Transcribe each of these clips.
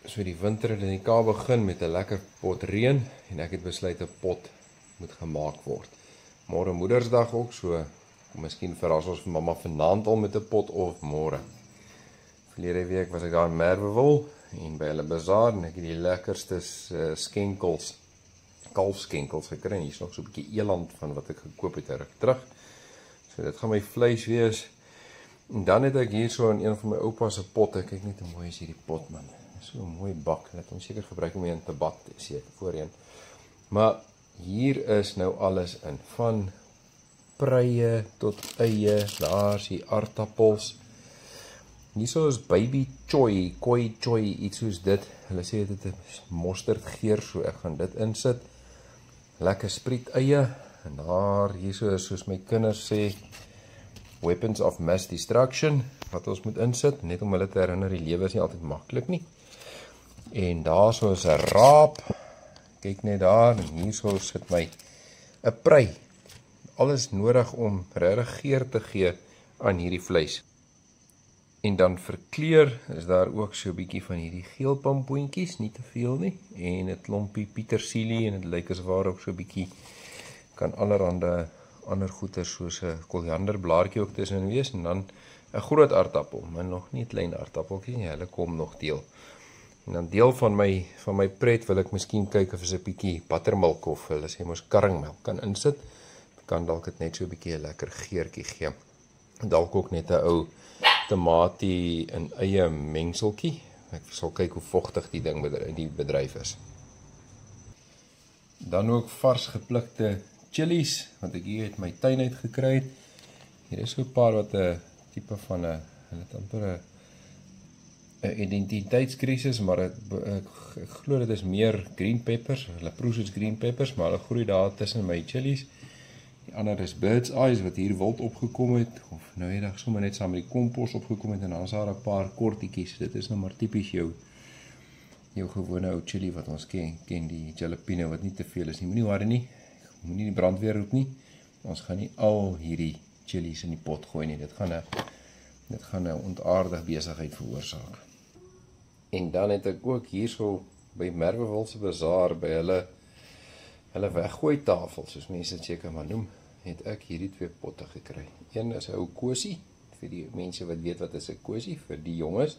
So die winter het in die Kaap begin met 'n lekker pot reën en ek het besluit 'n pot moet gemaak word. Môre Moedersdag ook, so miskien verras ons vir mamma vanaand al met 'n pot of môre. Verlede week was ek daar in Merwewil en by hulle bazaar en ek het die lekkerste skenkels, kalfskenkels gekry. Hier is nog so 'n bietjie eland van wat ek gekoop het 'n ruk terug. So dit gaan my vleis wees. En dan het ek hier so in een van my oupa se potte, kyk net hoe mooi is hierdie pot man. So 'n mooi bak, dat ons seker gebruik om mee in te bad, seker voorheen. Maar hier is nou alles in, van preie tot eie, daar is die aardappels. Hierso is baby choy, koi choy, iets soos dit. Hulle sê dit is mosterd geur, so ek gaan dit insit. Lekker spriet eie, en daar, hierso is soos my kinders sê, weapons of mass destruction, wat ons moet insit, net om hulle te herinner, die lewe is nie altyd maklik nie. En daar so is 'n raap, kyk net daar, en hier so sit my 'n prei. Alles nodig om regtig geur te gee aan hierdie vleis. En dan vir kleur is daar ook so 'n bietjie van hierdie geel pampoentjies, nie te veel nie, en 'n klompie pietersielie, en dit lyk asof daar ook so 'n bietjie kan allerhande ander goeder soos 'n korianderblaartjie ook tussen wees, en dan 'n groot aardappel, maar nog nie 'n klein aardappeltjie nie, hulle kom nog deel. En dan deel van my pret wil ek miskien kyk of is 'n bietjie buttermilk of hulle sê mos karringmelk kan insit. Kan dalk dit net so 'n bietjie 'n lekker geurtjie gee. Dalk ook net 'n ou tamatie en eie mengseltjie. Ek sal kyk hoe vogtig die ding die bedryf is. Dan ook vars geplikte chilies wat ek hier uit my tuin uit gekry het. Hier is so 'n paar wat 'n tipe van 'n hulle het amper 'n identiteitskrisis, maar ek glo dit is meer green peppers, hulle proes is green peppers, maar hulle groei daar tussen my chilies. Die ander is bird's eyes wat hier wild opgekom het, of nou eendag sommer net saam met die kompos opgekom het, en dan is daar 'n paar kortetjies. Dit is nou maar tipies jou gewone ou chili wat ons ken die jalapeno wat nie te veel is nie. Moenie worry nie, moenie die brandweer roep nie. Ons gaan nie al hierdie chilies in die pot gooi nie. Dit gaan 'n ontaardige besigheid veroorsaak. En dan het ek ook hierso by Merwewil se bazaar by hulle weggooi tafel, soos mense dit seker maar noem, het ek hierdie twee potte gekry. Een is 'n ou kosie, vir die mense wat weet wat is 'n kosie, vir die jonges.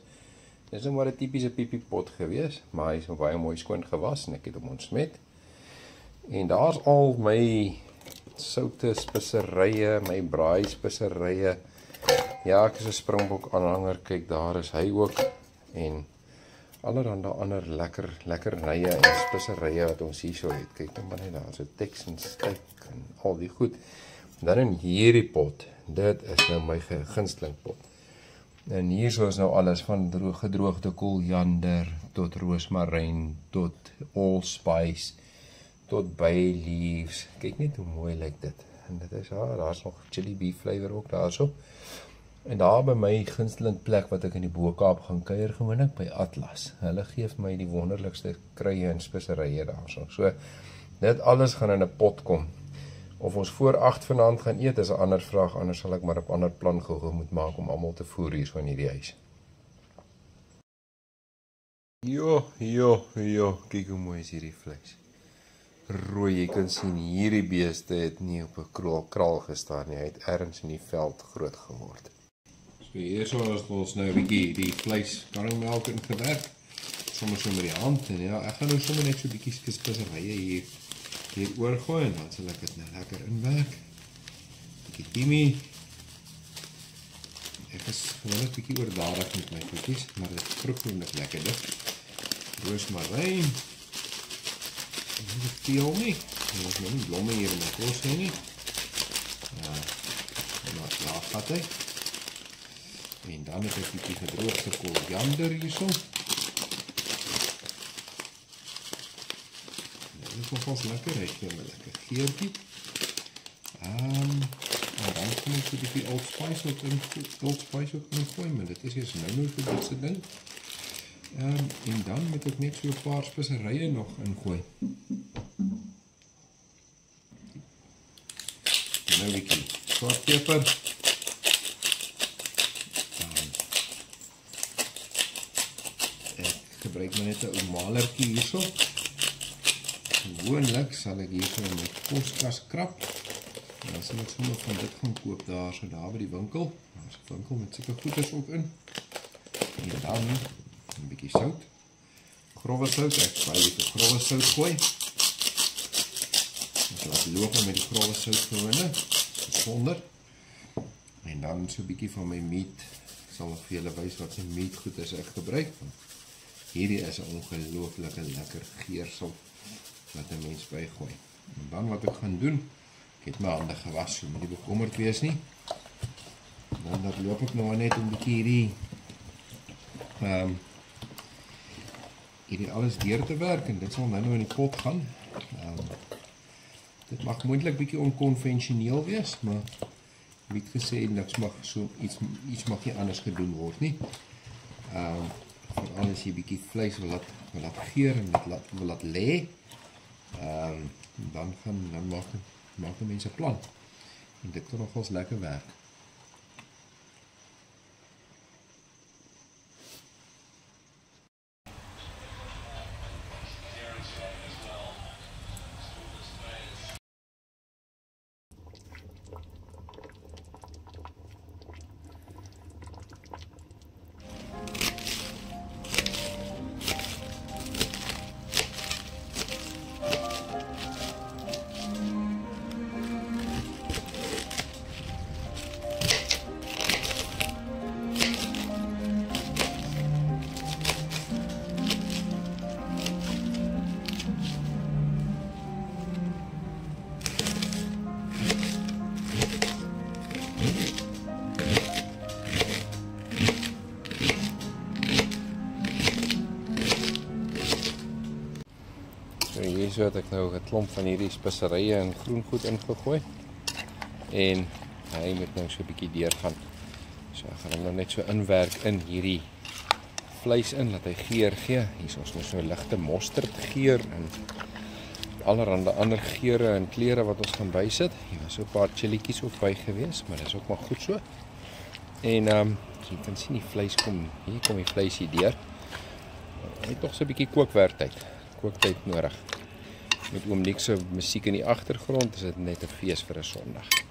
Dis nou maar 'n tipiese pipiepot gewees, maar hy is baie mooi skoon gewas en ek het hom ontsmet. En daar's al my soute speserye, my braai speserye. Ja, ek is 'n Springbok aanhanger, kyk daar is hy ook, en allerhande ander lekkernye en speserye wat ons hierso het. Kyk nou maar net daar, so Texan steak en al die goed. Dan in hierdie pot, dit is nou my gunsteling pot. En hierso is nou alles van gedroogde koriander tot roosmaryn tot allspice tot bay leaves. Kyk net hoe mooi lyk dit. En dit is daar's nog chili beef flavor ook daarso. En daar by my gunsteling plek wat ek in die Bo-Kaap gaan kuier gewoonlik by Atlas. Hulle gee vir my die wonderlikste kruie en speserye daarso. So dit alles gaan in 'n pot kom. Of ons voor 8 vanaand gaan eet is 'n ander vraag, anders sal ek maar 'n ander plan gou moet maak om almal te voer hier so in hierdie huis. Jo, kyk hoe mooi is hierdie vleis. Rooi, jy kan sien hierdie beeste het nie op 'n kraal gestaan nie, hy het ergens in die veld groot geword. So hierso is ons nou 'n bietjie die vleis karringmelk in gewerk, sommer so met die hand, en ja, ek gaan nou sommer net so 'n bietjie speserye hier oorgooi, en dan sal ek dit nou lekker inwerk. Bietjie timie. Ek is gewoonlik bietjie oordadig met my goedjies, maar dit proef net lekker dit. Roosmaryn. Nie veel nie. Ons moet nie blomme hier in my kos hê nie. Ja, maar gaat hy. En dan het ek bietjie gedroogde koriander hierso. Dit is nogals lekker, hy gee my lekker geurtjie. En dan kom ek so bietjie allspice ook ingooi, maar dit is eers nou vir dit se ding. En dan moet ek net so 'n paar speserye nog ingooi. Nou 'n bietjie swartpeper. gebruik maar net 'n ou malertjie hierso. Gewoonlik sal ek hierso in my koskas krap. En dan sal ek sommer van dit gaan koop daar by die winkel. Daar's 'n winkel met sulke goeders ook in. En dan 'n bietjie sout. Grove sout, ek baie lief vir grove sout gooi. Ek laat loop met die grove sout gewone, gesonder. En dan so 'n bietjie van my meat. Ek sal nog vir julle wys wat se meat goed is ek gebruik. Hierdie is 'n ongelooflike lekker geursel wat 'n mens bygooi. En dan wat ek gaan doen, ek het my hande gewas, so moet nie bekommerd wees nie. Dan dat loop ek nou net 'n bietjie hierdie alles deur te werk en dit sal nou in die pot gaan. Dit mag moontlik bietjie onkonvensioneel wees, maar ek het gesê niks mag so iets mag nie anders gedoen word nie. Veral as jy bietjie vleis wil laat geur en wil laat lê, dan maak mense 'n plan. En dit kan nogals lekker werk. Hierso het ek nou 'n klomp van hierdie speserye en groengoed ingegooi. En hy moet nou so 'n bietjie deurgaan. So ek gaan hom nou net so inwerk in hierdie vleis in, laat hy geur gee. Hier is ons nou so 'n ligte mosterdgeur en allerhande ander geure en kleure wat ons gaan bysit. Hier was so 'n paar chillietjies ook by gewees, maar dis ook maar goed so. En so jy kan sien die vleis hier kom die vleis hier deur. Hy het nog so 'n bietjie kooktyd nodig. Met oom Nick se musiek in die agtergrond is dit net 'n fees vir 'n Sondag.